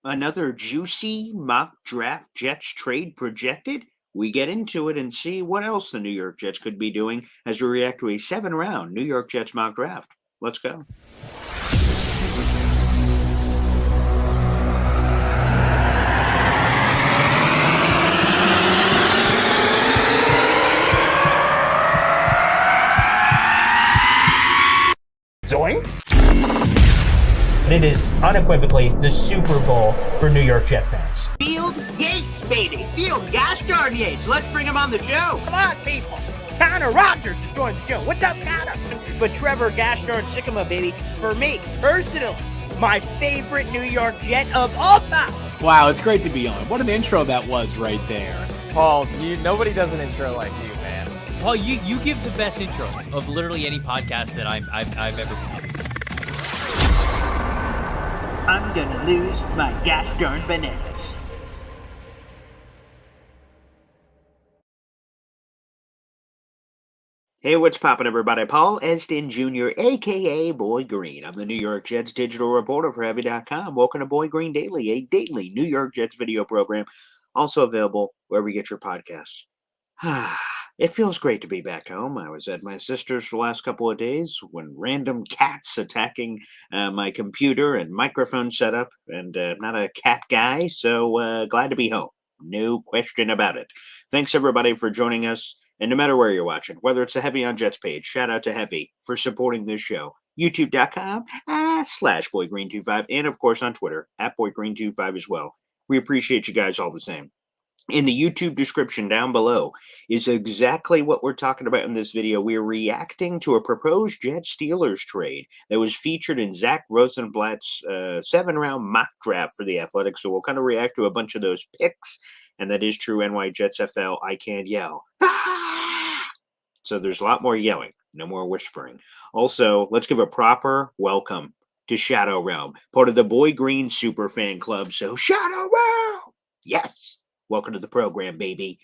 Another juicy mock draft Jets trade projected? We get into it and see what else the New York Jets could be doing as we react to a 7 round New York Jets mock draft. Let's go. Zoinks! It is unequivocally the Super Bowl for New York Jet fans. Field Yates, baby. Field gosh darn Yates. Let's bring him on the show. Come on, people. Connor Rogers is joining the show. What's up, Connor? But Trevor gosh darn Sycamore, baby, for me, personally, my favorite New York Jet of all time. Wow, it's great to be on. What an intro that was right there. Paul, nobody does an intro like you, man. Paul, you give the best intro of literally any podcast that I've ever been. I'm gonna lose my gosh darn bananas. Hey, what's poppin', everybody? Paul Eston Jr., a.k.a. Boy Green. I'm the New York Jets digital reporter for Heavy.com. Welcome to Boy Green Daily, a daily New York Jets video program, also available wherever you get your podcasts. It feels great to be back home. I was at my sister's for the last couple of days when random cats attacking my computer and microphone setup, and I'm not a cat guy, so glad to be home. No question about it. Thanks, everybody, for joining us. And no matter where you're watching, whether it's the Heavy on Jets page, shout out to Heavy for supporting this show. YouTube.com/BoyGreen25, and of course on Twitter @BoyGreen25 as well. We appreciate you guys all the same. In the YouTube description down below is exactly what we're talking about in this video. We're reacting to a proposed Jets-Steelers trade that was featured in Zach Rosenblatt's 7-round mock draft for the Athletics. So we'll kind of react to a bunch of those picks. And that is true, NY Jets FL. I can't yell. So there's a lot more yelling, no more whispering. Also, let's give a proper welcome to Shadow Realm, part of the Boy Green Super Fan Club. So Shadow Realm! Yes! Welcome to the program, baby.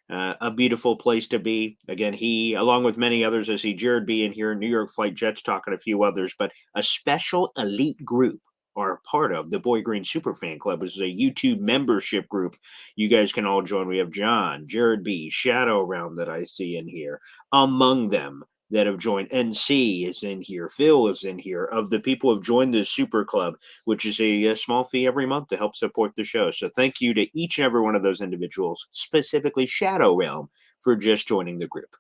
A beautiful place to be. Again, he, along with many others, I see Jared B in here, New York Flight Jets talk, and a few others, but a special elite group are part of the Boy Green Super Fan Club, which is a YouTube membership group. You guys can all join. We have John, Jared B, Shadow Realm that I see in here. Among them that have joined, NC is in here, Phil is in here, of the people who have joined the Super Club, which is a small fee every month to help support the show. So thank you to each and every one of those individuals, specifically Shadow Realm, for just joining the group.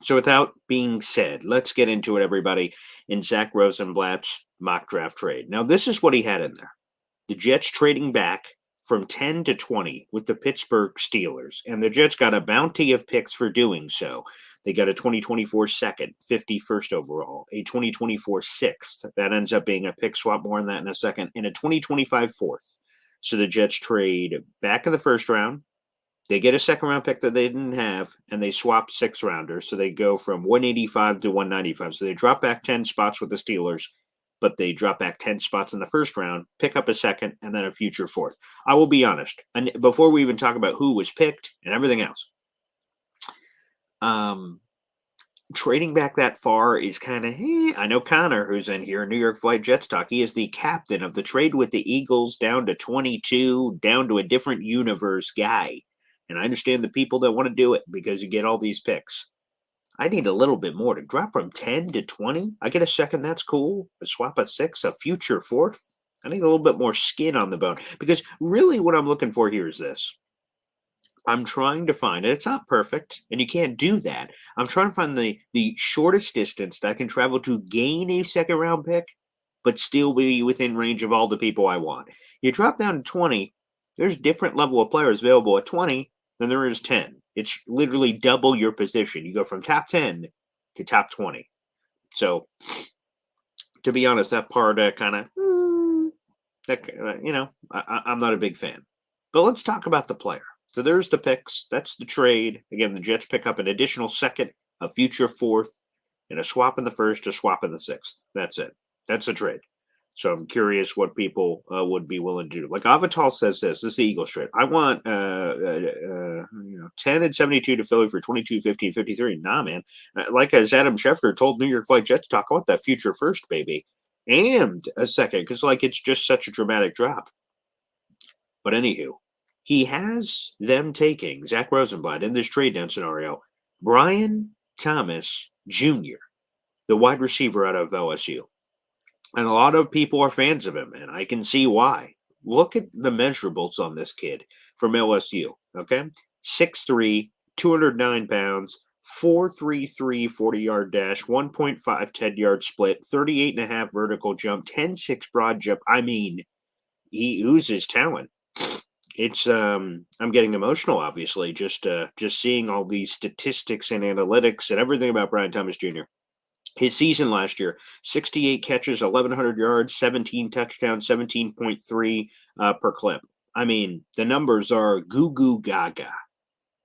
So without being said, let's get into it, everybody, in Zach Rosenblatt's mock draft trade. Now, this is what he had in there. The Jets trading back from 10 to 20 with the Pittsburgh Steelers, and the Jets got a bounty of picks for doing so. They got a 2024 second, 51st overall, a 2024 sixth. That ends up being a pick swap, more on that in a second, and a 2025 fourth. So the Jets trade back in the first round. They get a second-round pick that they didn't have, and they swap six-rounders. So they go from 185 to 195. So they drop back 10 spots with the Steelers, but they drop back 10 spots in the first round, pick up a second, and then a future fourth. I will be honest, and before we even talk about who was picked and everything else, trading back that far is kind of, I know Connor, who's in here, New York Flight Jets talk, he is the captain of the trade with the Eagles down to 22, down to a different universe guy. And I understand the people that want to do it because you get all these picks. I need a little bit more to drop from 10 to 20. I get a second, that's cool. A swap a six, a future fourth. I need a little bit more skin on the bone because really what I'm looking for here is this. I'm trying to find, and it's not perfect, and you can't do that. I'm trying to find the shortest distance that I can travel to gain a second-round pick, but still be within range of all the people I want. You drop down to 20, there's different level of players available at 20 than there is 10. It's literally double your position. You go from top 10 to top 20. So, to be honest, that part kind of, I'm not a big fan. But let's talk about the player. So there's the picks. That's the trade. Again, the Jets pick up an additional second, a future fourth, and a swap in the first, a swap in the sixth. That's it. That's the trade. So I'm curious what people would be willing to do. Like Avatal says this is the Eagles trade. I want 10 and 72 to Philly for 22, 15, 53. Nah, man. Like as Adam Schefter told New York Flight Jets talk, I want that future first, baby. And a second, because like it's just such a dramatic drop. But anywho, he has them taking Zach Rosenblatt in this trade down scenario, Brian Thomas Jr., the wide receiver out of LSU. And a lot of people are fans of him, and I can see why. Look at the measurables on this kid from LSU, okay? 6'3", 209 pounds, 4.33 40-yard dash, 1.5 10-yard split, 38.5 vertical jump, 10.6 broad jump. I mean, he oozes talent. It's I'm getting emotional, obviously, just seeing all these statistics and analytics and everything about Brian Thomas Jr. His season last year, 68 catches, 1,100 yards, 17 touchdowns, 17.3 per clip. I mean, the numbers are goo goo gaga.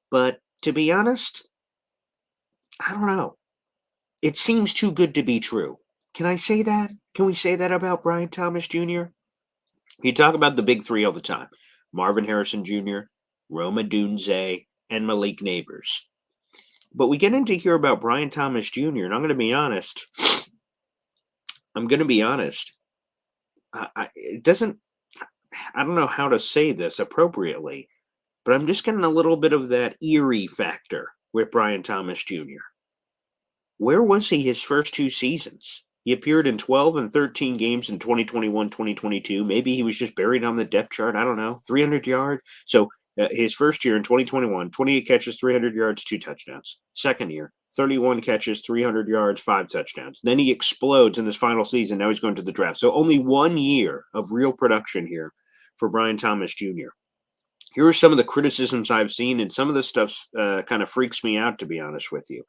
But to be honest, I don't know. It seems too good to be true. Can I say that? Can we say that about Brian Thomas Jr.? You talk about the big three all the time. Marvin Harrison Jr., Rome Odunze, and Malik Neighbors. But we get into here about Brian Thomas Jr., and I'm going to be honest. It doesn't, I don't know how to say this appropriately, but I'm just getting a little bit of that eerie factor with Brian Thomas Jr. Where was he his first 2 seasons? He appeared in 12 and 13 games in 2021, 2022. Maybe he was just buried on the depth chart. I don't know. 300 yard. So his first year in 2021, 28 catches, 300 yards, 2 touchdowns. Second year, 31 catches, 300 yards, 5 touchdowns. Then he explodes in this final season. Now he's going to the draft. So only 1 year of real production here for Brian Thomas Jr. Here are some of the criticisms I've seen, and some of this stuff kind of freaks me out, to be honest with you.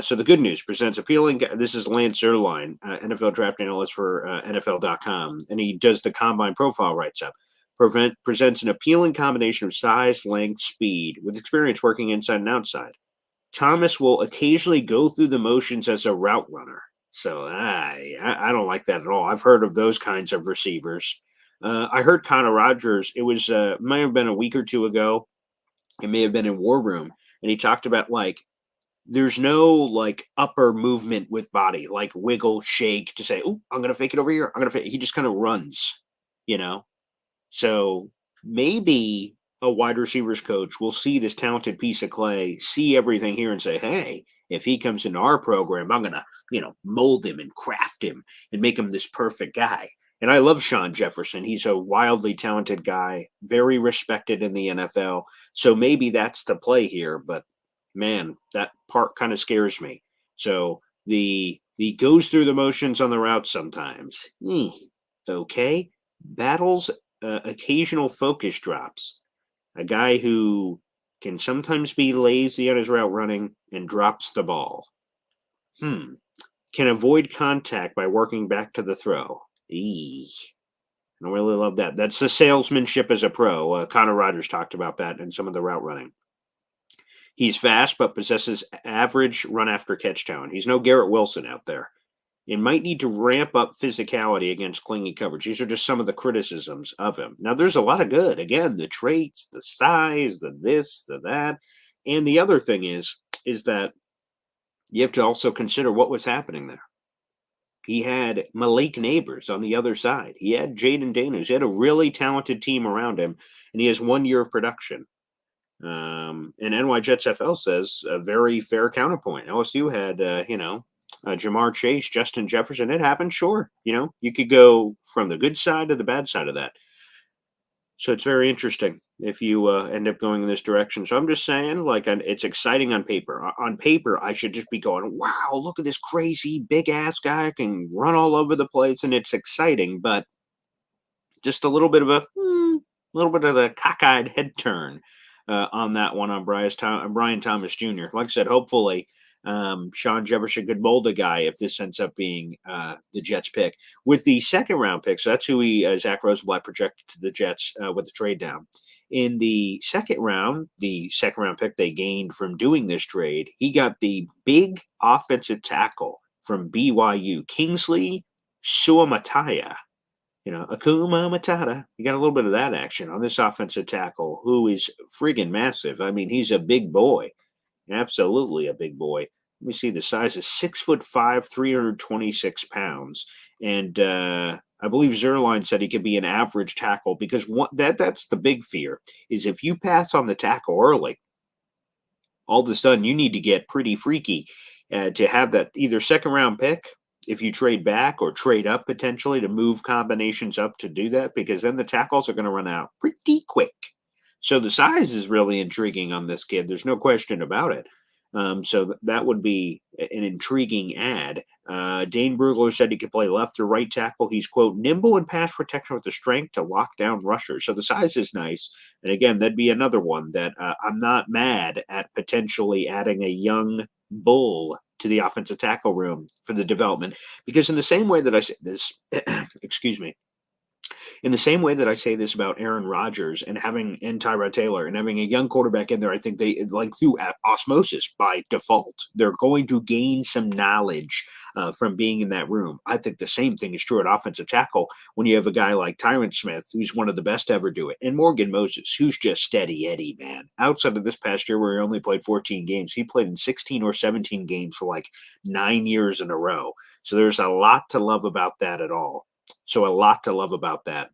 So the good news presents appealing. This is Lance Zierlein, NFL draft analyst for NFL.com, and he does the combine profile writes up. Presents an appealing combination of size, length, speed, with experience working inside and outside. Thomas will occasionally go through the motions as a route runner. So I don't like that at all. I've heard of those kinds of receivers. I heard Connor Rogers, it was might have been a week or two ago. It may have been in War Room, and he talked about there's no upper movement with body, like wiggle, shake to say, "Oh, I'm gonna fake it over here. I'm gonna fake." He just kind of runs, you know. So maybe a wide receivers coach will see this talented piece of clay, see everything here, and say, "Hey, if he comes into our program, I'm gonna, mold him and craft him and make him this perfect guy." And I love Sean Jefferson. He's a wildly talented guy, very respected in the NFL. So maybe that's the play here, but man, that part kind of scares me. So the goes through the motions on the route sometimes. Okay. Battles occasional focus drops. A guy who can sometimes be lazy on his route running and drops the ball. Can avoid contact by working back to the throw. I don't really love that. That's the salesmanship as a pro. Connor Rogers talked about that in some of the route running. He's fast, but possesses average run after catch talent. He's no Garrett Wilson out there. It might need to ramp up physicality against clingy coverage. These are just some of the criticisms of him. Now, there's a lot of good. Again, the traits, the size, the this, the that. And the other thing is that you have to also consider what was happening there. He had Malik Neighbors on the other side. He had Jaden Daniels. He had a really talented team around him, and he has 1 year of production. And NY Jets FL says a very fair counterpoint. LSU had, Jamar Chase, Justin Jefferson. It happened, sure. You could go from the good side to the bad side of that. So it's very interesting if you end up going in this direction. So I'm just saying, it's exciting on paper. On paper, I should just be going, wow, look at this crazy big-ass guy can run all over the place, and it's exciting. But just a little bit of the cockeyed head turn on that one on Brian Thomas Jr. Like I said, hopefully Sean Jefferson could mold a guy if this ends up being the Jets pick. With the second round pick, so that's who Zach Rosenblatt projected to the Jets with the trade down. In the second round pick they gained from doing this trade, he got the big offensive tackle from BYU, Kingsley Suamataia. Akuma Matata. You got a little bit of that action on this offensive tackle, who is friggin' massive. I mean, he's a big boy. Absolutely a big boy. Let me see. The size is 6'5", 326 pounds. And I believe Zerline said he could be an average tackle because that's the big fear is if you pass on the tackle early, all of a sudden you need to get pretty freaky to have that either second round pick if you trade back or trade up potentially to move combinations up to do that because then the tackles are going to run out pretty quick. So the size is really intriguing on this kid. There's no question about it. That would be an intriguing ad. Dane Brugler said he could play left or right tackle. He's, quote, nimble in pass protection with the strength to lock down rushers. So the size is nice. And again, that'd be another one that I'm not mad at potentially adding a young bull to the offensive tackle room for the development. Because in the same way that I say this, excuse me, in the same way that I say this about Aaron Rodgers and Tyrod Taylor and having a young quarterback in there, I think they like through osmosis by default, they're going to gain some knowledge from being in that room. I think the same thing is true at offensive tackle when you have a guy like Tyron Smith, who's one of the best to ever do it, and Morgan Moses, who's just steady Eddie, man. Outside of this past year where he only played 14 games, he played in 16 or 17 games for like 9 years in a row. So there's a lot to love about that at all. So a lot to love about that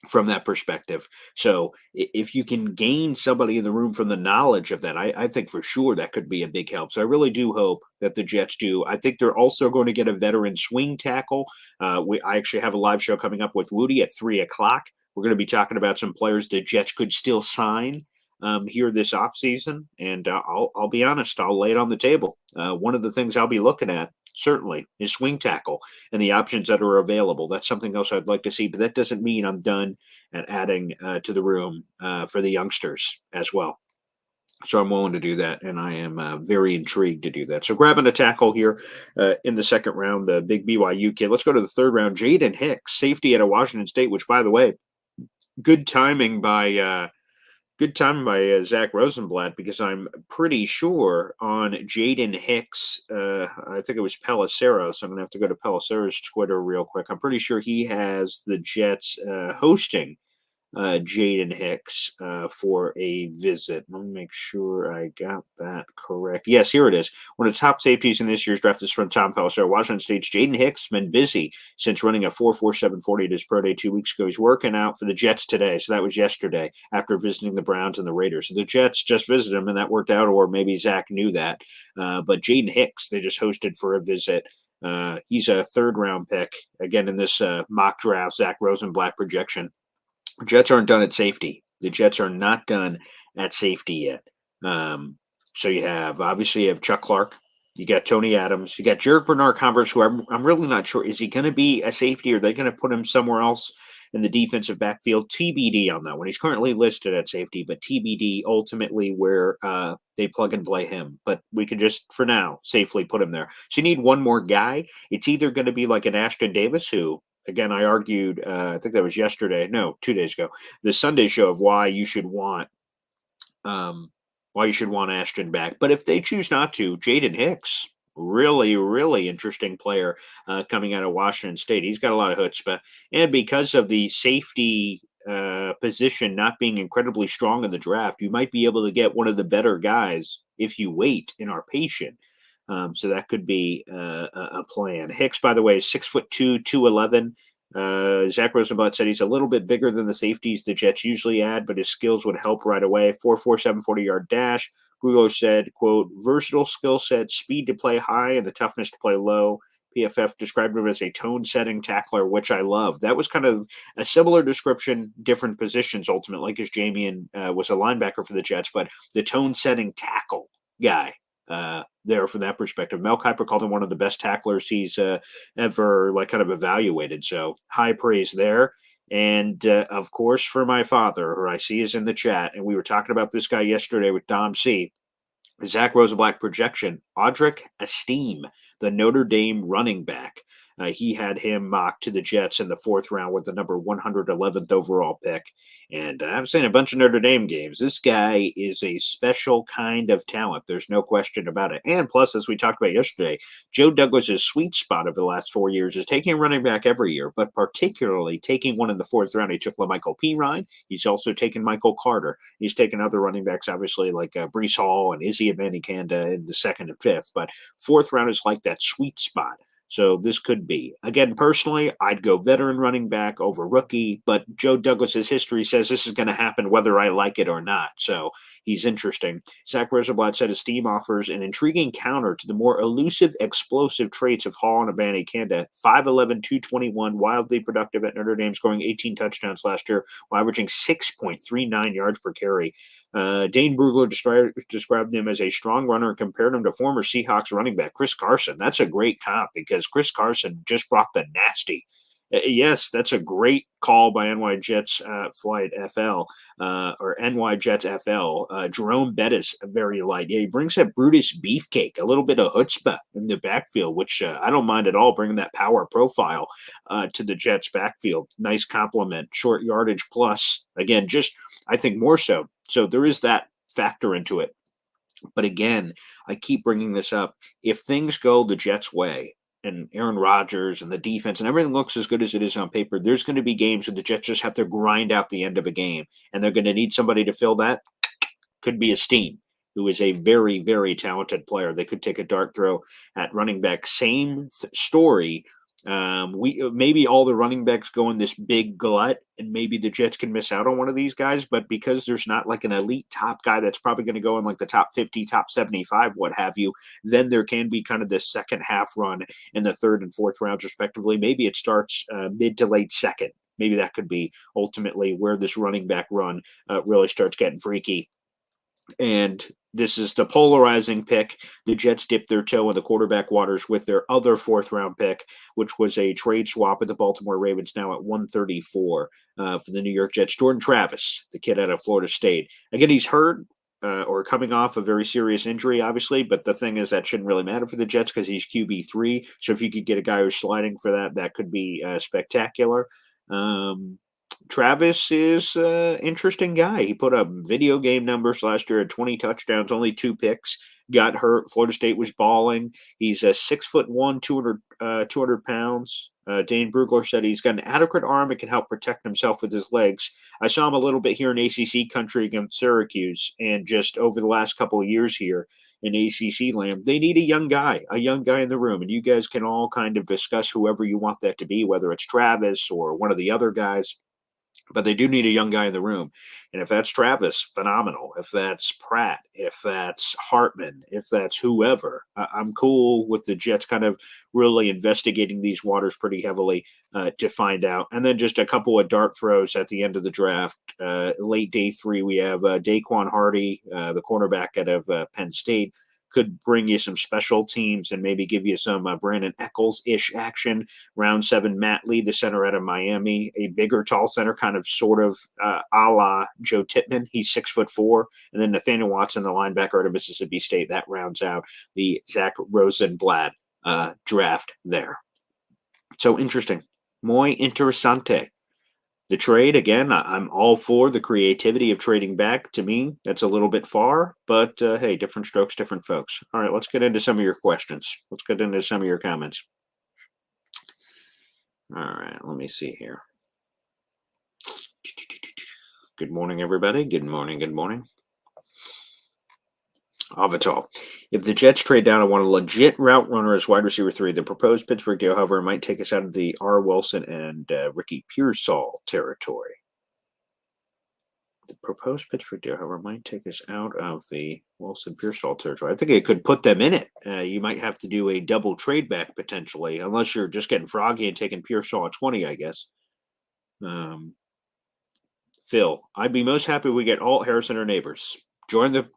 from that perspective. So if you can gain somebody in the room from the knowledge of that, I think for sure that could be a big help. So I really do hope that the Jets do. I think they're also going to get a veteran swing tackle. I actually have a live show coming up with Woody at 3:00. We're going to be talking about some players the Jets could still sign here this offseason. And I'll be honest, I'll lay it on the table. One of the things I'll be looking at certainly is swing tackle and the options that are available. That's something else I'd like to see, but that doesn't mean I'm done at adding to the room for the youngsters as well. So I'm willing to do that, and I am very intrigued to do that. So grabbing a tackle here in the second round, the big BYU kid. Let's go to the third round. Jaden Hicks, safety out of Washington State, which, by the way, good timing by Zach Rosenblatt because I'm pretty sure on Jaden Hicks, I think it was Pelissero, so I'm going to have to go to Pelissero's Twitter real quick. I'm pretty sure he has the Jets hosting Jaden Hicks for a visit. Let me make sure I got that correct. Yes, here it is. One of the top safeties in this year's draft is from Tom Pelissero. Washington State's Jaden Hicks been busy since running a 4.47 40 at his pro day 2 weeks ago. He's working out for the Jets today, so that was yesterday after visiting the Browns and the Raiders. So the Jets just visited him, and that worked out, or maybe Zach knew that. But Jaden Hicks, they just hosted for a visit. He's a third-round pick, again, in this mock draft, Zach Rosenblatt projection. Jets aren't done at safety. The Jets are not done at safety yet. So you have Chuck Clark, you got Tony Adams, you got Jarek Bernard-Converse, who I'm really not sure. Is he going to be a safety or are they going to put him somewhere else in the defensive backfield? TBD on that one. He's currently listed at safety, but TBD ultimately where they plug and play him. But we can just, for now, safely put him there. So you need one more guy. It's either going to be like an Ashton Davis, who, again, I argued, I think that was 2 days ago, the Sunday show of why you should want Ashton back. But if they choose not to, Jaden Hicks, really, really interesting player coming out of Washington State. He's got a lot of chutzpah. And because of the safety position not being incredibly strong in the draft, you might be able to get one of the better guys if you wait and are patient. So that could be a plan. Hicks, by the way, is 6'2", 211. Zach Rosenblatt said he's a little bit bigger than the safeties the Jets usually add, but his skills would help right away. 4.47 40-yard dash. Brugler said, quote, versatile skill set, speed to play high and the toughness to play low. PFF described him as a tone-setting tackler, which I love. That was kind of a similar description, different positions ultimately, because Jamian was a linebacker for the Jets, but the tone-setting tackle guy. There from that perspective. Mel Kiper called him one of the best tacklers he's ever kind of evaluated. So high praise there. And of course, for my father, who I see is in the chat, and we were talking about this guy yesterday with Dom C. Zach Rosenblatt projection, Audric Esteem, the Notre Dame running back. He had him mocked to the Jets in the fourth round with the number 111th overall pick. And I've seen a bunch of Notre Dame games. This guy is a special kind of talent. There's no question about it. And plus, as we talked about yesterday, Joe Douglas's sweet spot over the last 4 years is taking a running back every year, but particularly taking one in the fourth round. He took LaMichael Pirine. He's also taken Michael Carter. He's taken other running backs, obviously, like Breece Hall and Izzy Abanikanda in the second and fifth. But fourth round is like that sweet spot. So this could be. Again, personally, I'd go veteran running back over rookie, but Joe Douglas's history says this is going to happen whether I like it or not. So he's interesting. Zach Rosenblatt said his team offers an intriguing counter to the more elusive, explosive traits of Hall and Abanikanda. 5'11", 221, wildly productive at Notre Dame, scoring 18 touchdowns last year, while averaging 6.39 yards per carry. Dane Brugler described him as a strong runner and compared him to former Seahawks running back Chris Carson. That's a great comp because Chris Carson just brought the nasty. Yes, that's a great call by NY Jets Flight FL or NY Jets FL. Jerome Bettis, very light. Yeah, he brings that Brutus beefcake, a little bit of chutzpah in the backfield, which I don't mind at all, bringing that power profile to the Jets backfield. Nice compliment. Short yardage plus. Again, just I think more so. So there is that factor into it. But again, I keep bringing this up. If things go the Jets' way, and Aaron Rodgers and the defense and everything looks as good as it is on paper, there's going to be games where the Jets just have to grind out the end of a game, and they're going to need somebody to fill that. Could be a Steen, who is a very, very talented player. They could take a dart throw at running back. Same story. We maybe all the running backs go in this big glut, and maybe the Jets can miss out on one of these guys. But because there's not like an elite top guy that's probably going to go in like the top 50, top 75, what have you, then there can be kind of this second half run in the third and fourth rounds, respectively. Maybe it starts mid to late second. Maybe that could be ultimately where this running back run really starts getting freaky. And this is the polarizing pick. The Jets dipped their toe in the quarterback waters with their other fourth-round pick, which was a trade swap with the Baltimore Ravens, now at 134 for the New York Jets. Jordan Travis, the kid out of Florida State. Again, he's hurt or coming off a very serious injury, obviously, but the thing is that shouldn't really matter for the Jets because he's QB3. So if you could get a guy who's sliding for that, that could be spectacular. Travis is an interesting guy. He put up video game numbers last year at 20 touchdowns, only 2 picks, got hurt. Florida State was balling. He's a 6'1", 200 pounds. Dane Brugler said he's got an adequate arm and can help protect himself with his legs. I saw him a little bit here in ACC country against Syracuse, and just over the last couple of years here in ACC land, they need a young guy in the room, and you guys can all kind of discuss whoever you want that to be, whether it's Travis or one of the other guys. But they do need a young guy in the room. And if that's Travis, phenomenal. If that's Pratt, if that's Hartman, if that's whoever, I'm cool with the Jets kind of really investigating these waters pretty heavily to find out. And then just a couple of dart throws at the end of the draft. Late day 3, we have Daquan Hardy, the cornerback out of Penn State. Could bring you some special teams and maybe give you some Brandon Eccles-ish action. Round 7, Matt Lee, the center out of Miami, a bigger, tall center, kind of sort of a la Joe Tippmann. He's 6'4". And then Nathaniel Watson, the linebacker out of Mississippi State. That rounds out the Zach Rosenblatt draft there. So interesting. Muy interesante. The trade, again, I'm all for the creativity of trading back. To me, that's a little bit far, but hey, different strokes, different folks. All right, let's get into some of your questions. Let's get into some of your comments. All right, let me see here. Good morning, everybody. Good morning, good morning. Avatar. If the Jets trade down and want a legit route runner as wide receiver 3, the proposed Pittsburgh deal, however, might take us out of the R. Wilson and Ricky Pearsall territory. The proposed Pittsburgh deal, however, might take us out of the Wilson-Pearsall territory. I think it could put them in it. You might have to do a double trade back potentially, unless you're just getting froggy and taking Pearsall at 20, I guess. Phil, I'd be most happy we get Alt, Harrison, or Neighbors. Join the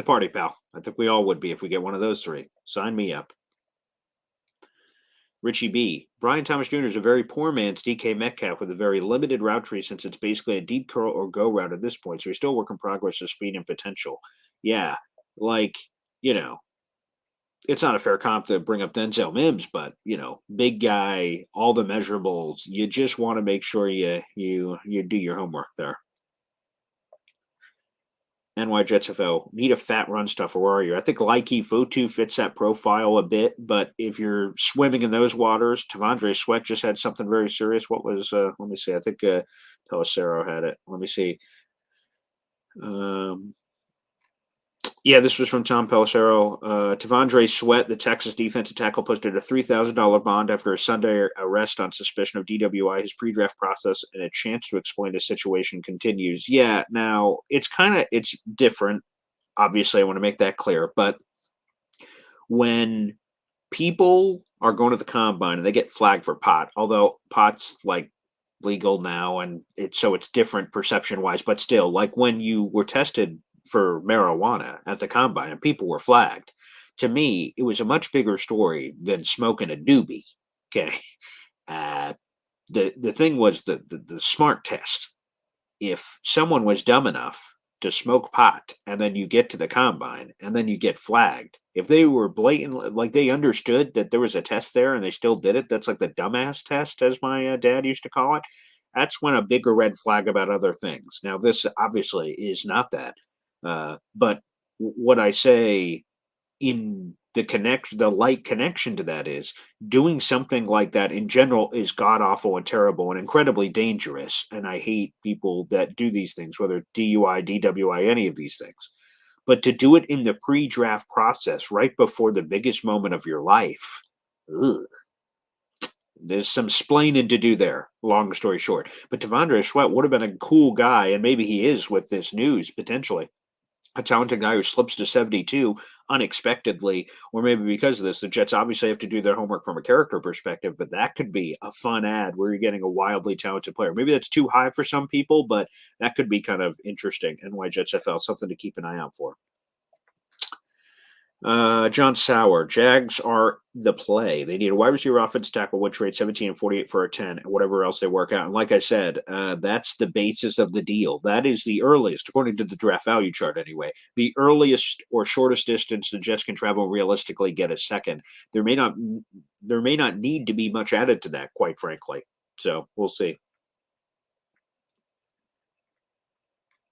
party, pal. I think we all would be if we get one of those 3. Sign me up. Richie B. Brian Thomas Jr. is a very poor man's DK Metcalf with a very limited route tree since it's basically a deep curl or go route at this point. So he's still a work in progress of speed and potential. Yeah, it's not a fair comp to bring up Denzel Mims, but, big guy, all the measurables. You just want to make sure you do your homework there. NY Jets FL, need a fat run stuffer. Where are you? I think Likey Fotu fits that profile a bit, but if you're swimming in those waters, Tavondre Sweat just had something very serious. What was, let me see, I think Pelissero had it. Let me see. Yeah, this was from Tom Pelissero. Tavondre Sweat, the Texas defensive tackle, posted a $3,000 bond after a Sunday arrest on suspicion of DWI. His pre-draft process and a chance to explain the situation continues. Yeah, now it's different. Obviously, I want to make that clear. But when people are going to the combine and they get flagged for pot, although pot's like legal now, and it's different perception wise, but still, like when you were tested for marijuana at the combine and people were flagged, to me, it was a much bigger story than smoking a doobie. Okay. Uh, the thing was the smart test. If someone was dumb enough to smoke pot and then you get to the combine and then you get flagged, if they were blatant, like they understood that there was a test there and they still did it, that's like the dumbass test, as my dad used to call it. That's when a bigger red flag about other things. Now, this obviously is not that. But what I say in the light connection to that is doing something like that in general is god awful and terrible and incredibly dangerous. And I hate people that do these things, whether DUI, DWI, any of these things. But to do it in the pre-draft process right before the biggest moment of your life, ugh, there's some splaining to do there, long story short. But Tavondre Sweat would have been a cool guy, and maybe he is with this news, potentially. A talented guy who slips to 72 unexpectedly, or maybe because of this. The Jets obviously have to do their homework from a character perspective, but that could be a fun ad where you're getting a wildly talented player. Maybe that's too high for some people, but that could be kind of interesting. NY Jets FL, something to keep an eye out for. John Sauer, Jags are the play. They need a wide receiver offense tackle, which rate 17 and 48 for a 10, and whatever else they work out. And like I said, that's the basis of the deal. That is the earliest, according to the draft value chart anyway, the earliest or shortest distance the Jets can travel realistically get a second. There may not need to be much added to that, quite frankly. So we'll see.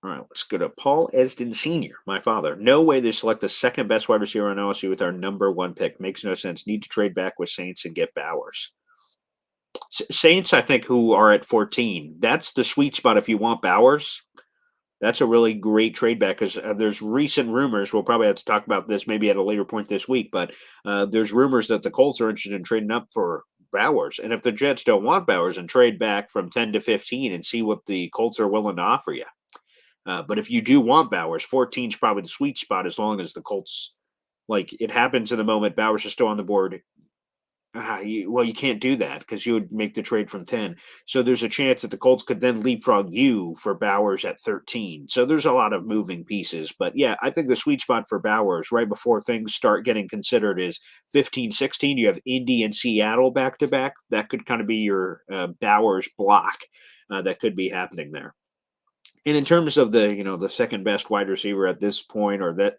All right, let's go to Paul Esden Sr., my father. No way they select the second best wide receiver on LSU with our number one pick. Makes no sense. Need to trade back with Saints and get Bowers. Saints, I think, who are at 14. That's the sweet spot if you want Bowers. That's a really great trade back because there's recent rumors. We'll probably have to talk about this maybe at a later point this week, but there's rumors that the Colts are interested in trading up for Bowers. And if the Jets don't want Bowers, and trade back from 10 to 15 and see what the Colts are willing to offer you. But if you do want Bowers, 14 is probably the sweet spot as long as the Colts, like it happens in the moment, Bowers is still on the board. You can't do that because you would make the trade from 10. So there's a chance that the Colts could then leapfrog you for Bowers at 13. So there's a lot of moving pieces. But yeah, I think the sweet spot for Bowers right before things start getting considered is 15, 16. You have Indy and Seattle back to back. That could kind of be your Bowers block that could be happening there. And in terms of the second best wide receiver at this point, or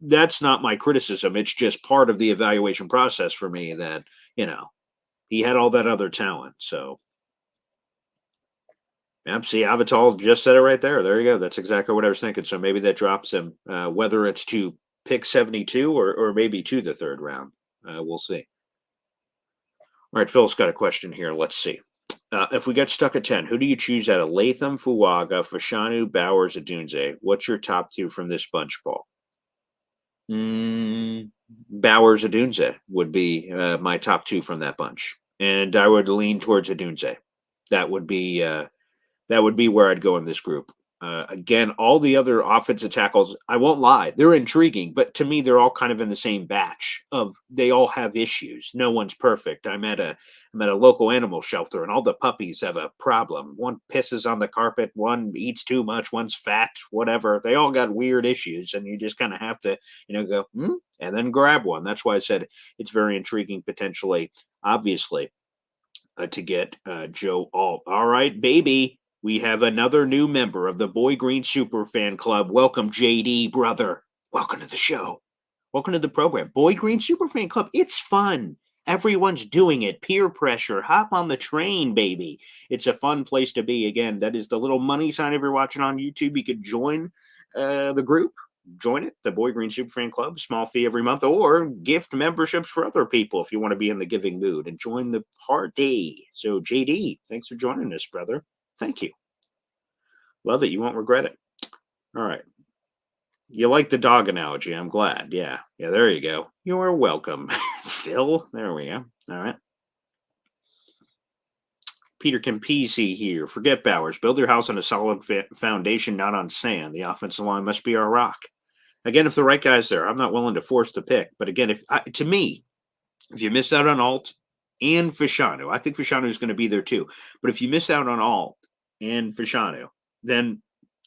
that's not my criticism. It's just part of the evaluation process for me that, he had all that other talent. So, see, Avatal just said it right there. There you go. That's exactly what I was thinking. So maybe that drops him, whether it's to pick 72 or maybe to the third round. We'll see. All right, Phil's got a question here. Let's see. If we get stuck at 10, who do you choose out of Latham, Fuaga, Fashanu, Bowers, Adunze? What's your top two from this bunch, Paul? Bowers, Adunze would be my top two from that bunch. And I would lean towards Adunze. That would be where I'd go in this group. Again, all the other offensive tackles, I won't lie, they're intriguing, but to me, they're all kind of in the same batch of they all have issues. No one's perfect. I'm at a local animal shelter, and all the puppies have a problem. One pisses on the carpet, one eats too much, one's fat, whatever. They all got weird issues, and you just kind of have to, go, and then grab one. That's why I said it's very intriguing, potentially, obviously, to get Joe Alt. All right, baby. We have another new member of the Boy Green Super Fan Club. Welcome, JD, brother. Welcome to the show. Welcome to the program. Boy Green Super Fan Club. It's fun. Everyone's doing it. Peer pressure. Hop on the train, baby. It's a fun place to be. Again, that is the little money sign if you're watching on YouTube. You could join the group. Join it, the Boy Green Super Fan Club. Small fee every month, or gift memberships for other people if you want to be in the giving mood and join the party. So, JD, thanks for joining us, brother. Thank you. Love it. You won't regret it. All right. You like the dog analogy. I'm glad. Yeah. Yeah, there you go. You are welcome, Phil. There we go. All right. Peter Campisi here. Forget Bowers. Build your house on a solid foundation, not on sand. The offensive line must be our rock. Again, if the right guy's there, I'm not willing to force the pick. But again, to me, if you miss out on Alt and Fashanu, I think Fashanu is going to be there too. But if you miss out on Alt and Fashanu, then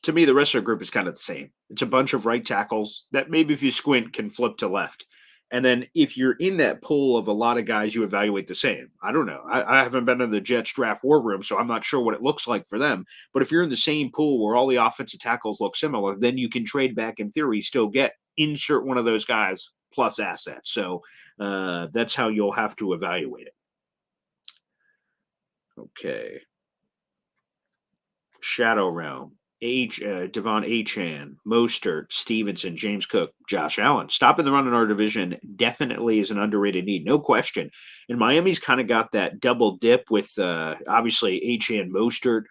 to me, the rest of the group is kind of the same. It's a bunch of right tackles that maybe if you squint can flip to left. And then if you're in that pool of a lot of guys, you evaluate the same. I don't know. I haven't been in the Jets draft war room, so I'm not sure what it looks like for them. But if you're in the same pool where all the offensive tackles look similar, then you can trade back in theory, still get insert one of those guys plus assets. So that's how you'll have to evaluate it. Okay. Shadow Realm. Devon Achane, Mostert, Stevenson, James Cook, Josh Allen. Stopping the run in our division definitely is an underrated need, no question. And Miami's kind of got that double dip with obviously Achane, Mostert.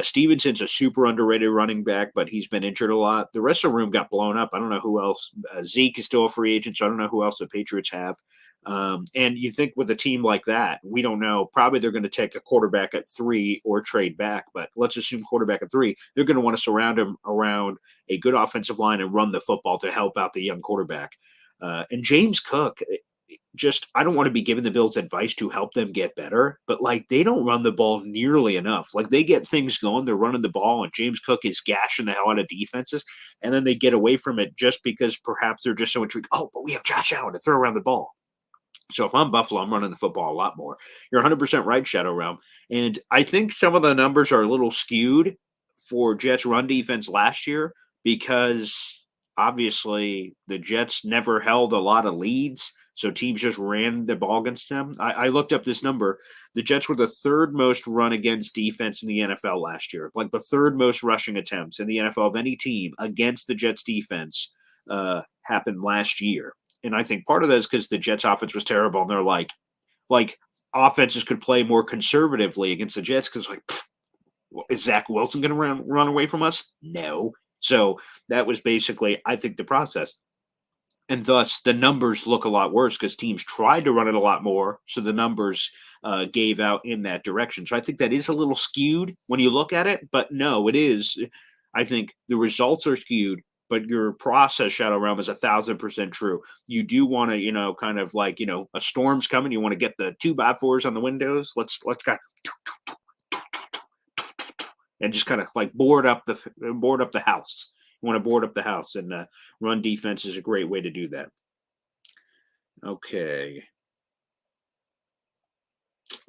Stevenson's a super underrated running back, but he's been injured a lot. The rest of the room got blown up. I don't know who else. Zeke is still a free agent, so I don't know who else the Patriots have. And you think with a team like that, we don't know. Probably they're going to take a quarterback at 3 or trade back, but let's assume quarterback at 3. They're going to want to surround him around a good offensive line and run the football to help out the young quarterback. And James Cook, I don't want to be giving the Bills advice to help them get better, but like they don't run the ball nearly enough. Like they get things going, they're running the ball, and James Cook is gashing the hell out of defenses, and then they get away from it just because perhaps they're just so intrigued. Oh, but we have Josh Allen to throw around the ball. So if I'm Buffalo, I'm running the football a lot more. You're 100% right, Shadow Realm. And I think some of the numbers are a little skewed for Jets run defense last year because obviously the Jets never held a lot of leads. So teams just ran the ball against them. I looked up this number. The Jets were the third most run against defense in the NFL last year. Like the third most rushing attempts in the NFL of any team against the Jets defense happened last year. And I think part of that is because the Jets offense was terrible. And they're like offenses could play more conservatively against the Jets because is Zach Wilson going to run away from us? No. So that was basically, I think, the process. And thus the numbers look a lot worse because teams tried to run it a lot more. So the numbers gave out in that direction. So I think that is a little skewed when you look at it. But no, it is. I think the results are skewed. But your process, Shadow Realm, is 1,000% true. You do want to, kind of like, a storm's coming. You want to get the 2x4s on the windows. Let's kind of and just kind of like board up the house. You want to board up the house, and run defense is a great way to do that. Okay.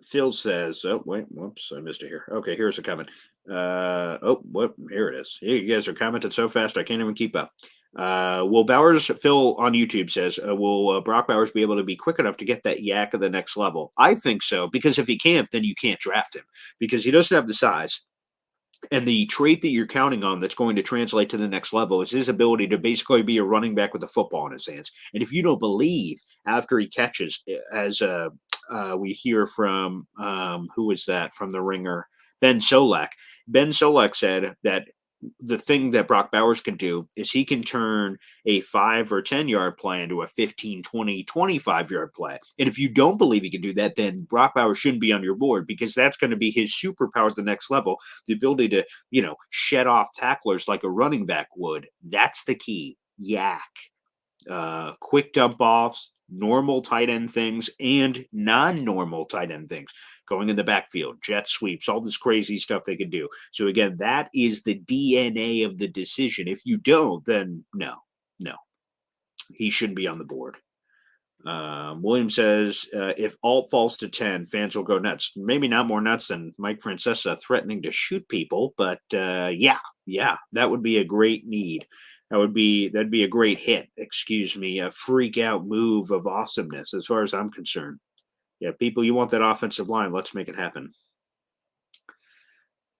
Phil says, oh, wait, whoops, I missed it here. Okay, here's a comment. Here it is. You guys are commenting so fast, I can't even keep up. Will Bowers, Phil on YouTube says, will Brock Bowers be able to be quick enough to get that yak of the next level? I think so, because if he can't, then you can't draft him, because he doesn't have the size. And the trait that you're counting on that's going to translate to the next level is his ability to basically be a running back with a football in his hands. And if you don't believe after he catches, as we hear from, who is that from the Ringer? Ben Solak. Ben Solak said that the thing that Brock Bowers can do is he can turn a 5 or 10 yard play into a 15, 20, 25 yard play. And if you don't believe he can do that, then Brock Bowers shouldn't be on your board, because that's going to be his superpower at the next level. The ability to, shed off tacklers like a running back would. That's the key. Yak. Quick dump offs, normal tight end things, and non-normal tight end things. Going in the backfield, jet sweeps, all this crazy stuff they can do. So again, that is the DNA of the decision. If you don't, then no, he shouldn't be on the board. William says, if Alt falls to 10, fans will go nuts. Maybe not more nuts than Mike Francesa threatening to shoot people, but yeah, that would be a great need. That'd be a great hit. A freak out move of awesomeness, as far as I'm concerned. Yeah, people, you want that offensive line. Let's make it happen.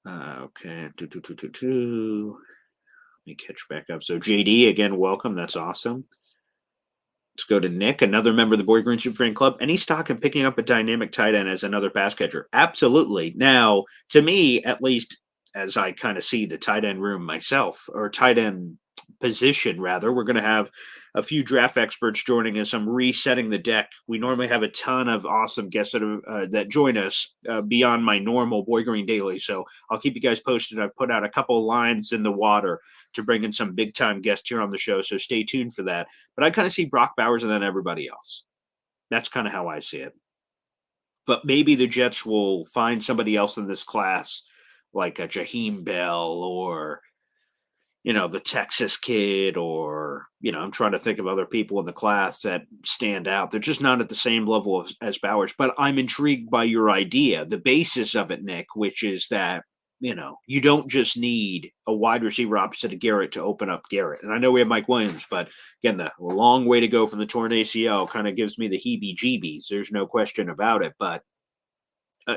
Okay. Let me catch back up. So JD, again, welcome. That's awesome. Let's go to Nick, another member of the Boyd Green Super Fan Club. Any stock in picking up a dynamic tight end as another pass catcher? Absolutely. Now, to me, at least, as I kind of see the tight end room myself, or tight end position, rather. We're going to have a few draft experts joining us. I'm resetting the deck. We normally have a ton of awesome guests that join us beyond my normal Boy Green Daily. So I'll keep you guys posted. I've put out a couple of lines in the water to bring in some big time guests here on the show. So stay tuned for that. But I kind of see Brock Bowers and then everybody else. That's kind of how I see it. But maybe the Jets will find somebody else in this class, like a Jaheim Bell or, the Texas kid, or, I'm trying to think of other people in the class that stand out. They're just not at the same level as Bowers. But I'm intrigued by your idea, the basis of it, Nick, which is that, you don't just need a wide receiver opposite of Garrett to open up Garrett. And I know we have Mike Williams, but again, the long way to go from the torn ACL kind of gives me the heebie-jeebies. There's no question about it. But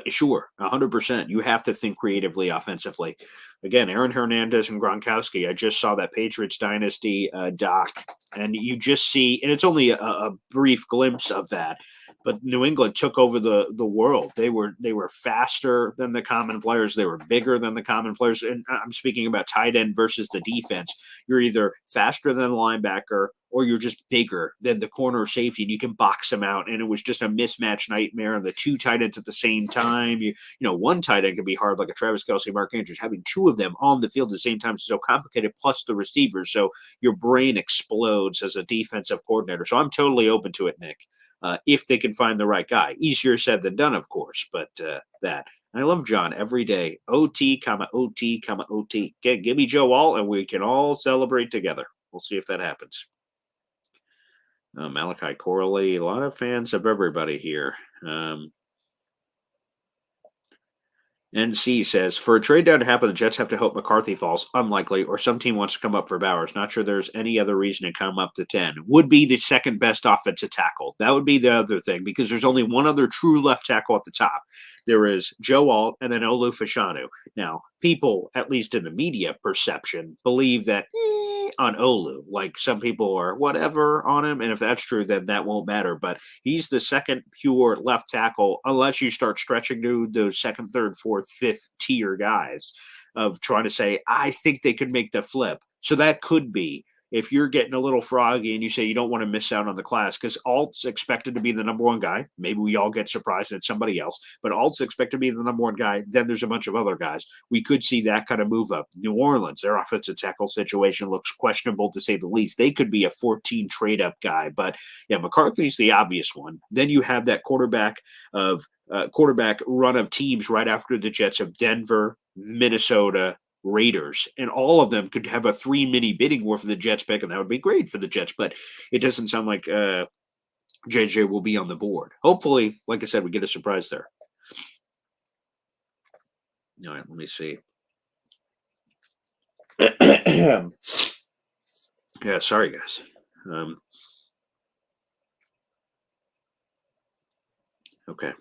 sure, 100%. You have to think creatively offensively. Again, Aaron Hernandez and Gronkowski. I just saw that Patriots Dynasty doc, and you just see, and it's only a brief glimpse of that, but New England took over the world. They were faster than the common players. They were bigger than the common players. And I'm speaking about tight end versus the defense. You're either faster than the linebacker or you're just bigger than the corner safety, and you can box them out. And it was just a mismatch nightmare. And the two tight ends at the same time, one tight end can be hard, like a Travis Kelce, Mark Andrews. Having two of them on the field at the same time is so complicated, plus the receivers. So your brain explodes as a defensive coordinator. So I'm totally open to it, Nick. If they can find the right guy. Easier said than done, of course, but that. And I love John every day. OT, OT, OT. Give me Joe Alt, and we can all celebrate together. We'll see if that happens. Malachi Corley, a lot of fans of everybody here. NC says, for a trade down to happen, the Jets have to hope McCarthy falls. Unlikely. Or some team wants to come up for Bowers. Not sure there's any other reason to come up to 10. Would be the second best offensive tackle. That would be the other thing, because there's only one other true left tackle at the top. There is Joe Alt and then Olu Fashanu. Now, people, at least in the media perception, believe that on Olu. Like, some people are whatever on him. And if that's true, then that won't matter. But he's the second pure left tackle, unless you start stretching to those second, third, fourth, fifth tier guys of trying to say, I think they could make the flip. So that could be, if you're getting a little froggy and you say you don't want to miss out on the class, because Alt's expected to be the number one guy. Maybe we all get surprised at somebody else, but Alt's expected to be the number one guy. Then there's a bunch of other guys. We could see that kind of move up. New Orleans, their offensive tackle situation looks questionable, to say the least. They could be a 14 trade up guy, but yeah, McCarthy's the obvious one. Then you have that quarterback run of teams right after the Jets of Denver, Minnesota, Raiders, and all of them could have a 3-mini bidding war for the Jets pick, and that would be great for the Jets, but it doesn't sound like JJ will be on the board. Hopefully, like I said, we get a surprise there. All right, let me see. Yeah, sorry, guys. Okay.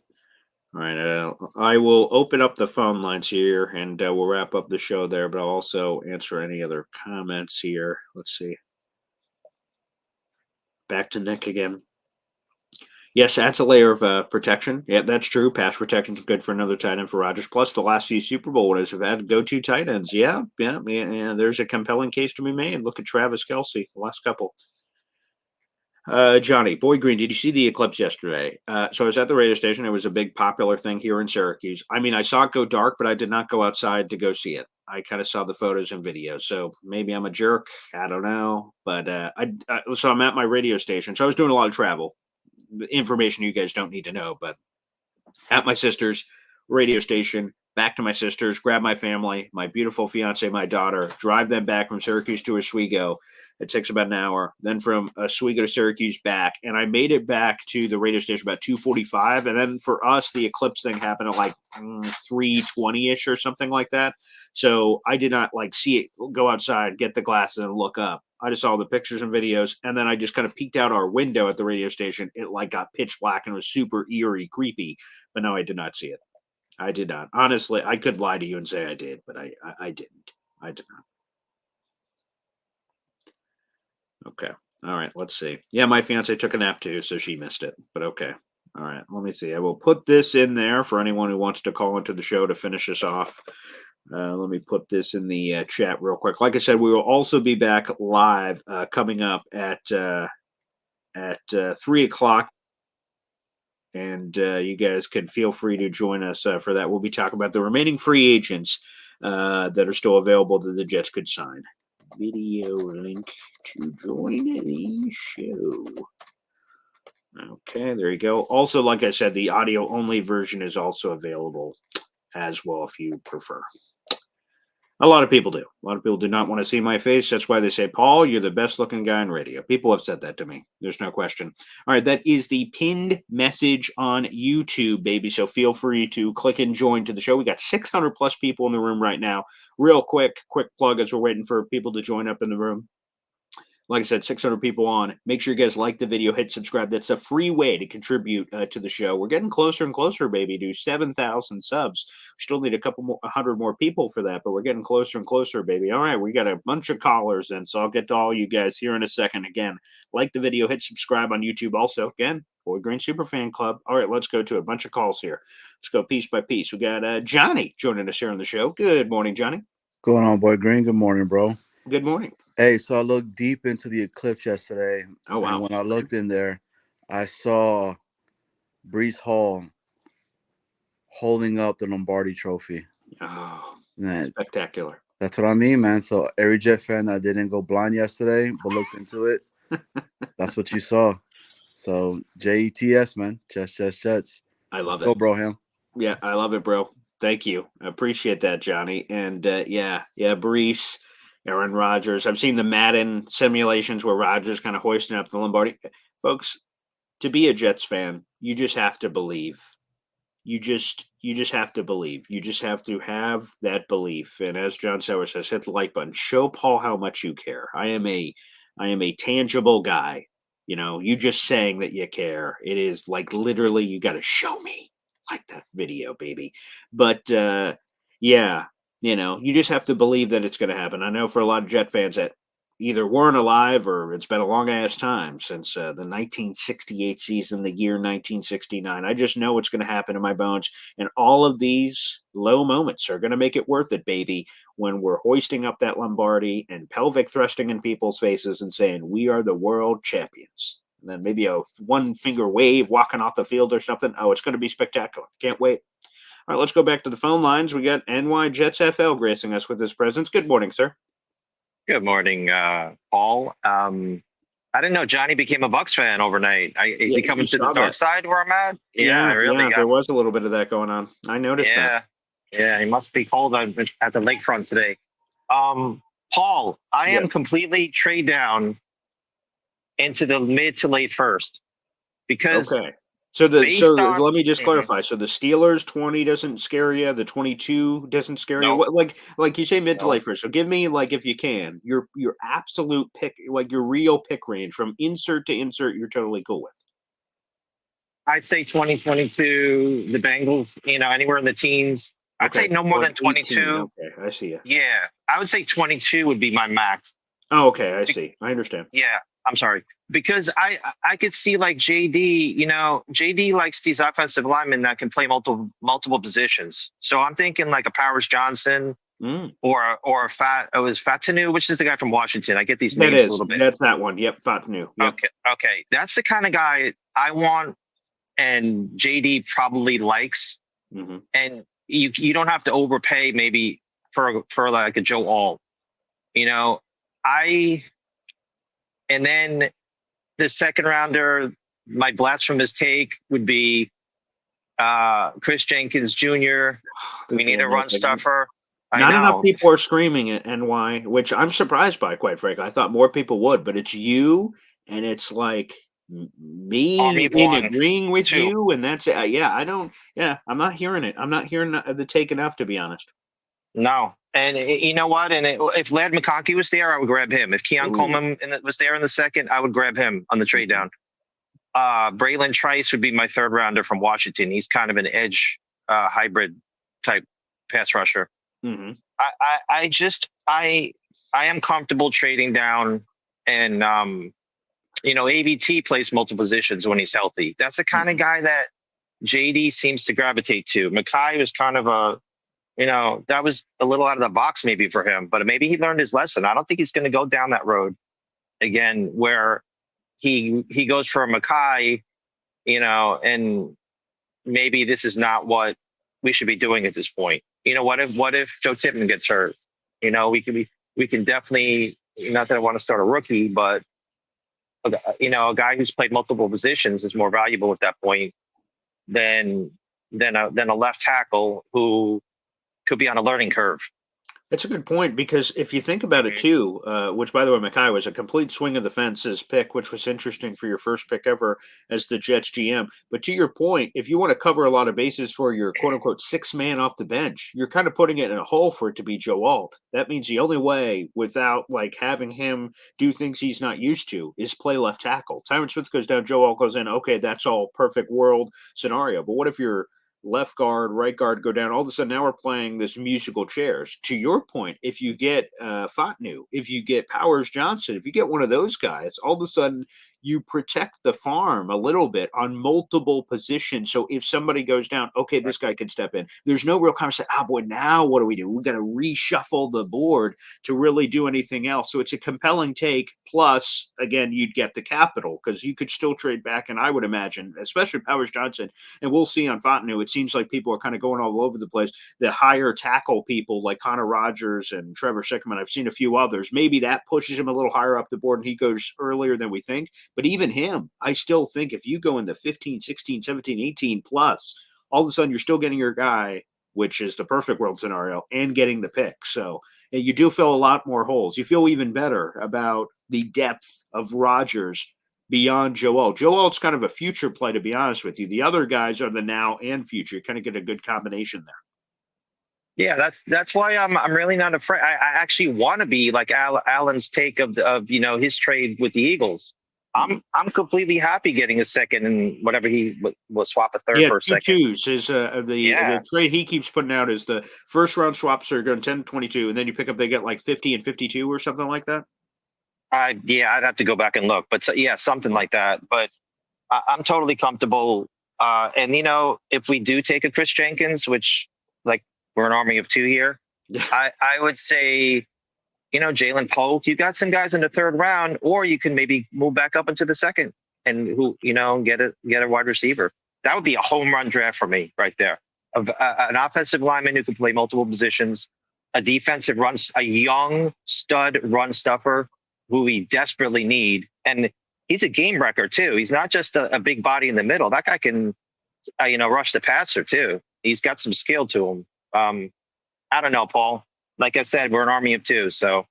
All right, I will open up the phone lines here, and we'll wrap up the show there, but I'll also answer any other comments here. Let's see. Back to Nick again. Yes, that's a layer of protection. Yeah, that's true. Pass protection is good for another tight end for Rodgers. Plus, the last few Super Bowl winners have had go-to tight ends. Yeah. There's a compelling case to be made. Look at Travis Kelce, the last couple. Johnny, Boy Green, did you see the eclipse yesterday? So I was at the radio station. It was a big popular thing here in Syracuse. I mean, I saw it go dark, but I did not go outside to go see it. I kind of saw the photos and videos. So maybe I'm a jerk. I don't know. But so I'm at my radio station. So I was doing a lot of travel. Information you guys don't need to know, but at my sister's radio station, back to my sister's, grab my family, my beautiful fiance, my daughter, drive them back from Syracuse to Oswego. It takes about an hour. Then from Oswego to Syracuse back. And I made it back to the radio station about 2:45. And then for us, the eclipse thing happened at like 3:20-ish or something like that. So I did not see it, go outside, get the glasses and look up. I just saw the pictures and videos. And then I just kind of peeked out our window at the radio station. It got pitch black and was super eerie, creepy. But no, I did not see it. I did not. Honestly, I could lie to you and say I did, but I didn't. I did not. Okay. All right. Let's see. Yeah, my fiance took a nap too, so she missed it. But okay. All right. Let me see. I will put this in there for anyone who wants to call into the show to finish us off. Let me put this in the chat real quick. Like I said, we will also be back live coming up at 3 o'clock. And you guys can feel free to join us for that. We'll be talking about the remaining free agents that are still available that the Jets could sign. Video link to join the show. Okay, there you go. Also, like I said, the audio only version is also available as well if you prefer. A lot of people do. A lot of people do not want to see my face. That's why they say, Paul, you're the best looking guy on radio. People have said that to me. There's no question. All right, that is the pinned message on YouTube, baby. So feel free to click and join to the show. We got 600 plus people in the room right now. Real quick plug as we're waiting for people to join up in the room. Like I said, 600 people on. Make sure you guys like the video, hit subscribe. That's a free way to contribute to the show. We're getting closer and closer, baby, to 7,000 subs. We still need a couple more, 100 more people for that, but we're getting closer and closer, baby. All right, we got a bunch of callers in, so I'll get to all you guys here in a second. Again, like the video, hit subscribe on YouTube. Also, again, Boy Green Superfan Club. All right, let's go to a bunch of calls here. Let's go piece by piece. We got Johnny joining us here on the show. Good morning, Johnny. Going on, Boy Green? Good morning, bro. Good morning. Hey, so I looked deep into the eclipse yesterday. Oh, wow. And when I looked in there, I saw Breece Hall holding up the Lombardi trophy. Oh, Man, spectacular. that's what I mean, man. So every Jet fan that didn't go blind yesterday but looked into it, that's what you saw. So JETS, man. Jets. I love Let's it. go, bro, him. Yeah, I love it, bro. Thank you. I appreciate that, Johnny. And yeah, Breece, Aaron Rodgers. I've seen the Madden simulations where Rodgers kind of hoisting up the Lombardi. Folks, to be a Jets fan, you just have to believe. You just have to believe. You just have to have that belief. And as John Sauer says, hit the like button. Show Paul how much you care. I am a tangible guy. You know, you just saying that you care. It is like literally you got to show me like that video, baby. But yeah, you know, you just have to believe that it's going to happen. I know for a lot of Jet fans that either weren't alive or it's been a long ass time since the 1968 season, the year 1969. I just know it's going to happen in my bones. And all of these low moments are going to make it worth it, baby, when we're hoisting up that Lombardi and pelvic thrusting in people's faces and saying, we are the world champions. And then maybe a one finger wave walking off the field or something. Oh, it's going to be spectacular. Can't wait. All right, let's go back to the phone lines. We got NY Jets FL gracing us with his presence. Good morning, sir. Good morning, Paul. I didn't know Johnny became a Bucks fan overnight. Is he coming to the dark side where I'm at? Yeah, there was a little bit of that going on. I noticed that. Yeah, he must be cold at the lakefront today. Paul, I am completely trade down into the mid to late first because So let me just clarify. So the Steelers 20 doesn't scare you. The 22 doesn't scare you. What, like you say mid to late first. So give me, like, if you can, your absolute pick, like your real pick range from insert to insert. You're totally cool with. I'd say 2022. The Bengals, anywhere in the teens. I'd say no more than 22. Okay, I see you. Yeah, I would say 22 would be my max. Oh, okay, I see. I understand. Yeah, I'm sorry. Because I could see like JD, JD likes these offensive linemen that can play multiple positions. So I'm thinking like a Powers Johnson or a Fatanu, which is the guy from Washington. I get these names a little bit. That's that one. Yep, Fatanu. Yep. Okay. That's the kind of guy I want, and JD probably likes. Mm-hmm. And you don't have to overpay maybe for like a Joe Alt. And then the second rounder, my blasphemous take would be Chris Jenkins Jr. We need a run stuffer. Not enough people are screaming at NY, which I'm surprised by, quite frankly. I thought more people would, but it's you, and it's like me agreeing with you, and that's it. I'm not hearing it. I'm not hearing the take enough, to be honest. No. And you know what? And if Ladd McConkey was there, I would grab him. If Keon Coleman was there in the second, I would grab him on the trade down. Braylon Trice would be my third rounder from Washington. He's kind of an edge hybrid type pass rusher. Mm-hmm. I am comfortable trading down, and AVT plays multiple positions when he's healthy. That's the kind of guy that JD seems to gravitate to. Mekhi was kind of that was a little out of the box maybe for him, but maybe he learned his lesson. I don't think he's going to go down that road again where he goes for a Mackay, and maybe this is not what we should be doing at this point. What if Joe Tippmann gets hurt? We can definitely, not that I want to start a rookie, but a guy who's played multiple positions is more valuable at that point than a left tackle who could be on a learning curve. That's a good point, because if you think about it too, which by the way, Mackay was a complete swing of the fences pick, which was interesting for your first pick ever as the Jets GM. But to your point, if you want to cover a lot of bases for your quote unquote sixth man off the bench, you're kind of putting it in a hole for it to be Joe Alt. That means the only way without like having him do things he's not used to is play left tackle. Tyron Smith goes down, Joe Alt goes in. Okay, that's all perfect world scenario. But what if you're left guard, right guard go down? All of a sudden, now we're playing this musical chairs. To your point, if you get Fatnu, if you get Powers Johnson, if you get one of those guys, all of a sudden you protect the farm a little bit on multiple positions. So if somebody goes down, okay, this guy can step in. There's no real conversation. Boy, now what do? We're going to reshuffle the board to really do anything else. So it's a compelling take. Plus, again, you'd get the capital because you could still trade back. And I would imagine, especially Powers Johnson, and we'll see on Fatnu, it seems like people are kind of going all over the place. The higher tackle people like Connor Rogers and Trevor Sickman, I've seen a few others. Maybe that pushes him a little higher up the board and he goes earlier than we think. But even him, I still think if you go into 15, 16, 17, 18 plus, all of a sudden you're still getting your guy, which is the perfect world scenario, and getting the pick. So you do fill a lot more holes. You feel even better about the depth of Rodgers beyond Joe Alt. Joe Alt's kind of a future play, to be honest with you. The other guys are the now and future. You kind of get a good combination there. Yeah, that's why I'm really not afraid. I actually want to be like Allen's take of his trade with the Eagles. I'm completely happy getting a second and whatever he will swap a third for a second. Twos is the trade he keeps putting out is the first round swaps are going 10 to 22, and then you pick up they get like 50 and 52 or something like that. I'd have to go back and look, but something like that. But I'm totally comfortable. And if we do take a Chris Jenkins, which like we're an army of two here, I would say, Jalen Polk, you got some guys in the third round, or you can maybe move back up into the second and get a wide receiver. That would be a home run draft for me right there. An offensive lineman who can play multiple positions, a young stud run stuffer who we desperately need. And he's a game wrecker too. He's not just a big body in the middle. That guy can, rush the passer too. He's got some skill to him. I don't know, Paul. Like I said, we're an army of two. So,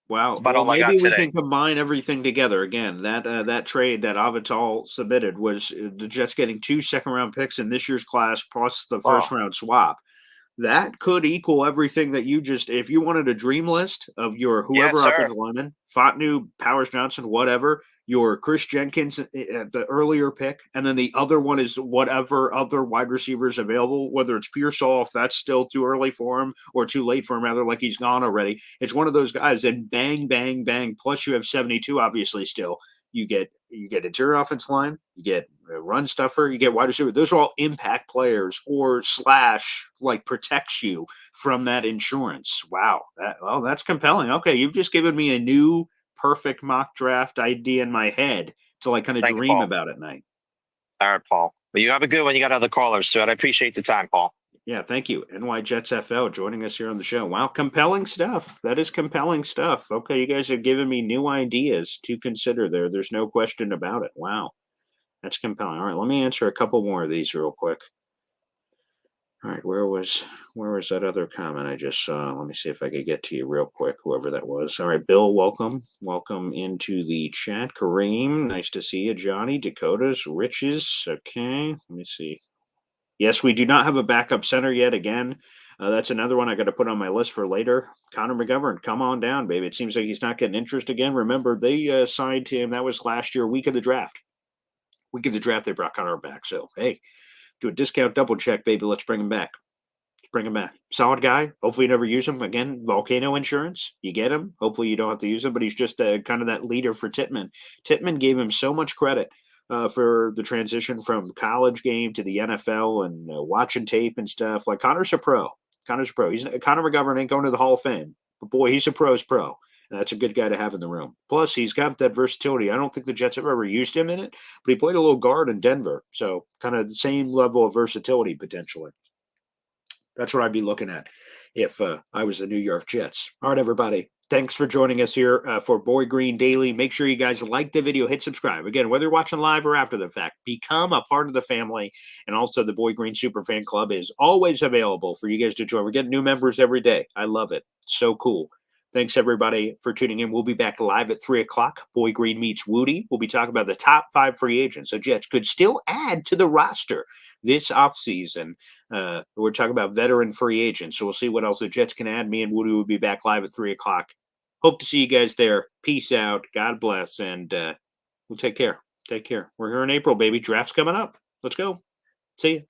wow. Maybe we can combine everything together again. That trade that Avital submitted was the Jets getting 2 second-round picks in this year's class plus the first-round swap. That could equal everything that you just – if you wanted a dream list of your whoever offensive lineman, Fatnu, Powers Johnson, whatever, your Chris Jenkins at the earlier pick, and then the other one is whatever other wide receivers available, whether it's Pearsall, if that's still too early for him or too late for him, rather, like he's gone already. It's one of those guys, and bang, bang, bang, plus you have 72 obviously still. You get interior offense line, you get a run stuffer, you get wide receiver. Those are all impact players or / like protects you from that insurance. Wow. That's compelling. Okay. You've just given me a new perfect mock draft idea in my head to like kind of dream about at night. All right, Paul. Well, you have a good one. You got other callers, so I appreciate the time, Paul. Yeah, thank you. NY Jets FL joining us here on the show. Wow, compelling stuff. That is compelling stuff. Okay, you guys have given me new ideas to consider there. There's no question about it. Wow, that's compelling. All right, let me answer a couple more of these real quick. All right, where was that other comment I just saw? Let me see if I could get to you real quick, whoever that was. All right, Bill, welcome. Welcome into the chat. Kareem, nice to see you. Johnny, Dakota's, Riches. Okay, let me see. Yes, we do not have a backup center yet. Again, that's another one I got to put on my list for later. Connor McGovern, come on down, baby. It seems like he's not getting interest again. Remember, they signed him. That was last year, week of the draft. Week of the draft, they brought Connor back. So, hey, do a discount double check, baby. Let's bring him back. Solid guy. Hopefully you never use him. Again, Volcano insurance. You get him. Hopefully you don't have to use him, but he's just kind of that leader for Tittman. Tittman gave him so much credit for the transition from college game to the NFL and watching tape and stuff. Like, Connor's a pro. Connor's a pro. Connor McGovern ain't going to the Hall of Fame, but boy, he's a pro's pro. And that's a good guy to have in the room. Plus, he's got that versatility. I don't think the Jets have ever used him in it, but he played a little guard in Denver. So kind of the same level of versatility potentially. That's what I'd be looking at if I was the New York Jets. All right, everybody. Thanks for joining us here for Boy Green Daily. Make sure you guys like the video, hit subscribe. Again, whether you're watching live or after the fact, become a part of the family. And also the Boy Green Super Fan Club is always available for you guys to join. We're getting new members every day. I love it. So cool. Thanks, everybody, for tuning in. We'll be back live at 3 o'clock. Boy Green meets Woody. We'll be talking about the top 5 free agents the Jets could still add to the roster this offseason. We're talking about veteran free agents, so we'll see what else the Jets can add. Me and Woody will be back live at 3 o'clock. Hope to see you guys there. Peace out. God bless, and we'll take care. Take care. We're here in April, baby. Draft's coming up. Let's go. See you.